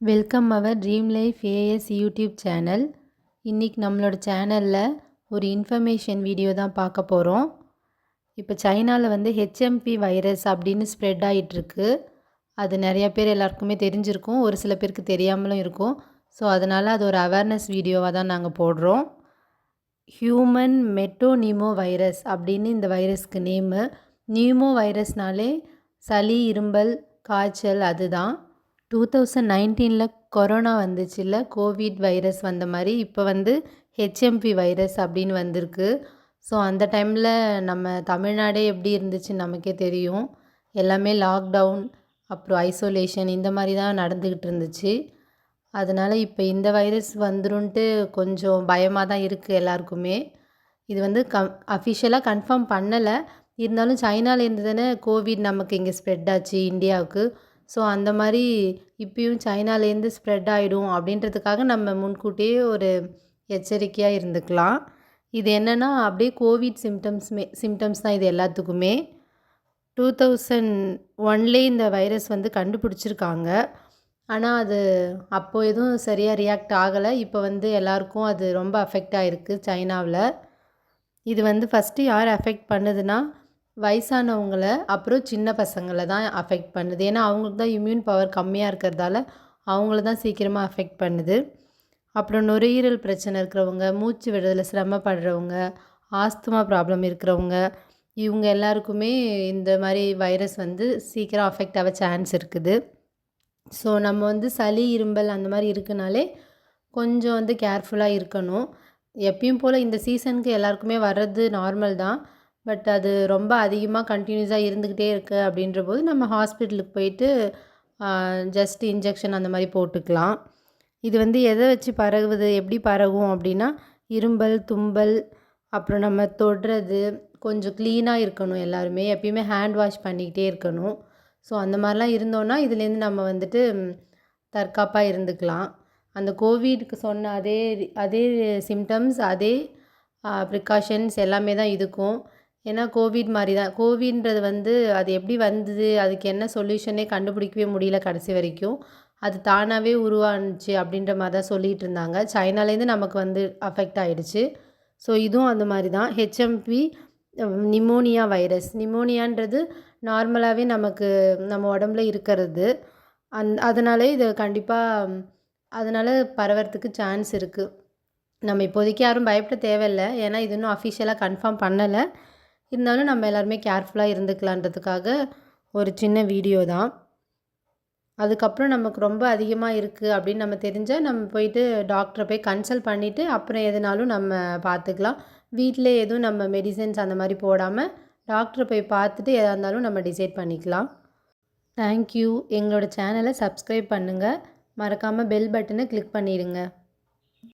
Welcome our dream life AS YouTube channel. இன்றைக்கி நம்மளோட சேனலில் ஒரு இன்ஃபர்மேஷன் வீடியோ தான் பார்க்க போகிறோம். இப்போ சைனாவில் வந்து ஹெச்எம்பி வைரஸ் அப்படின்னு ஸ்ப்ரெட் ஆகிட்டுருக்கு. அது நிறைய பேர் எல்லாருக்குமே தெரிஞ்சிருக்கும், ஒரு சில பேருக்கு தெரியாமலும் இருக்கும். ஸோ அதனால் அது ஒரு அவேர்னஸ் வீடியோவாக தான் நாங்கள் போடுறோம். ஹியூமன் மெட்டோனிமோ வைரஸ் அப்படின்னு இந்த வைரஸ்க்கு நேமு. நியூமோ வைரஸ்னாலே சளி, இரும்பல், காய்ச்சல் அதுதான். 2019 கொரோனா வந்துச்சுல்ல, கோவிட் வைரஸ் வந்த மாதிரி இப்போ வந்து ஹெச்எம்பி வைரஸ் அப்படின்னு வந்திருக்கு. ஸோ அந்த டைமில் நம்ம தமிழ்நாடே எப்படி இருந்துச்சுன்னு நமக்கே தெரியும். எல்லாமே லாக்டவுன், அப்புறம் ஐசோலேஷன் இந்த மாதிரி தான் நடந்துக்கிட்டு இருந்துச்சு. அதனால் இப்போ இந்த வைரஸ் வந்துருன்ட்டு கொஞ்சம் பயமாக தான் இருக்குது எல்லாருக்குமே. இது வந்து அஃபிஷியலாக கன்ஃபார்ம் பண்ணலை. இருந்தாலும் சைனாலேருந்து தானே கோவிட் நமக்கு இங்கே ஸ்ப்ரெட் ஆச்சு இந்தியாவுக்கு. ஸோ அந்த மாதிரி இப்பயும் சைனாலேருந்து ஸ்ப்ரெட் ஆகிடும் அப்படின்றதுக்காக நம்ம முன்கூட்டியே ஒரு எச்சரிக்கையாக இருந்துக்கலாம். இது என்னென்னா அப்படியே கோவிட் சிம்டம்ஸ் தான் இது எல்லாத்துக்குமே. 2001 இந்த வைரஸ் வந்து கண்டுபிடிச்சிருக்காங்க. ஆனால் அது அப்போது எதுவும் சரியாக ரியாக்ட் ஆகலை. இப்போ வந்து எல்லாருக்கும் அது ரொம்ப அஃபெக்ட் ஆகிருக்கு சைனாவில். இது வந்து ஃபஸ்ட்டு யார் அஃபெக்ட் பண்ணுதுன்னா வயசானவங்கள, அப்புறம் சின்ன பசங்களை தான் அஃபெக்ட் பண்ணுது. ஏன்னா அவங்களுக்கு தான் இம்யூன் பவர் கம்மியாக இருக்கிறதால அவங்கள தான் சீக்கிரமாக அஃபெக்ட் பண்ணுது. அப்புறம் நுரையீரல் பிரச்சனை இருக்கிறவங்க, மூச்சு விடுறதுல சிரமப்படுறவங்க, ஆஸ்துமா ப்ராப்ளம் இருக்கிறவங்க, இவங்க எல்லாருக்குமே இந்த மாதிரி வைரஸ் வந்து சீக்கிரம் அஃபெக்ட் ஆக சான்ஸ் இருக்குது. ஸோ நம்ம வந்து சளி, இரும்பல் அந்த மாதிரி இருக்குனாலே கொஞ்சம் வந்து கேர்ஃபுல்லாக இருக்கணும். எப்பயும் போல் இந்த சீசனுக்கு எல்லாருக்குமே வர்றது நார்மல் தான். பட் அது ரொம்ப அதிகமாக கண்டினியூஸாக இருந்துக்கிட்டே இருக்குது அப்படின்ற போது நம்ம ஹாஸ்பிட்டலுக்கு போயிட்டு ஜஸ்ட் இன்ஜெக்ஷன் அந்த மாதிரி போட்டுக்கலாம். இது வந்து எதை வச்சு பரவுது, எப்படி பரவும் அப்படின்னா இரும்பல், தும்பல், அப்புறம் நம்ம தொடுறது கொஞ்சம் க்ளீனாக இருக்கணும். எல்லாருமே எப்பயுமே ஹேண்ட் வாஷ் பண்ணிக்கிட்டே இருக்கணும். ஸோ அந்த மாதிரிலாம் இருந்தோன்னா இதுலேருந்து நம்ம வந்துட்டு தற்காப்பாக இருந்துக்கலாம். அந்த கோவிட்க்கு சொன்ன அதே அதே சிம்டம்ஸ், அதே ப்ரிகாஷன்ஸ் எல்லாமே தான் இதுக்கும். ஏன்னா கோவிட் மாதிரி தான். கோவிட்ன்றது வந்து அது எப்படி வந்தது, அதுக்கு என்ன சொல்யூஷனே கண்டுபிடிக்கவே முடியல கடைசி வரைக்கும். அது தானாகவே உருவானுச்சு அப்படின்ற மாதிரி தான் சொல்லிகிட்டு இருந்தாங்க. சைனாலேருந்து நமக்கு வந்து அஃபெக்ட் ஆகிடுச்சு. ஸோ இதுவும் அந்த மாதிரி தான். HMP pneumonia virus. நிமோனியான்றது நார்மலாகவே நமக்கு நம்ம உடம்புல இருக்கிறது. அதனாலே இது கண்டிப்பாக அதனால் பரவறதுக்கு சான்ஸ் இருக்குது. நம்ம இப்போதைக்கு யாரும் பயப்பட தேவையில்லை. ஏன்னா இது இன்னும் அஃபிஷியலாக கன்ஃபார்ம் பண்ணலை. இருந்தாலும் நம்ம எல்லாருமே கேர்ஃபுல்லாக இருந்துக்கலான்றதுக்காக ஒரு சின்ன வீடியோ தான். அதுக்கப்புறம் நமக்கு ரொம்ப அதிகமாக இருக்குது அப்படின்னு நம்ம தெரிஞ்சால் நம்ம போயிட்டு டாக்டரை போய் கன்சல்ட் பண்ணிவிட்டு அப்புறம் எதுனாலும் நம்ம பார்த்துக்கலாம். வீட்டிலே எதுவும் நம்ம மெடிசன்ஸ் அந்த மாதிரி போடாமல் டாக்டரை போய் பார்த்துட்டு எதாக இருந்தாலும் நம்ம டிசைட் பண்ணிக்கலாம். தேங்க்யூ. எங்களோட சேனலை சப்ஸ்கிரைப் பண்ணுங்கள். மறக்காமல் பெல் பட்டனை கிளிக் பண்ணிடுங்க.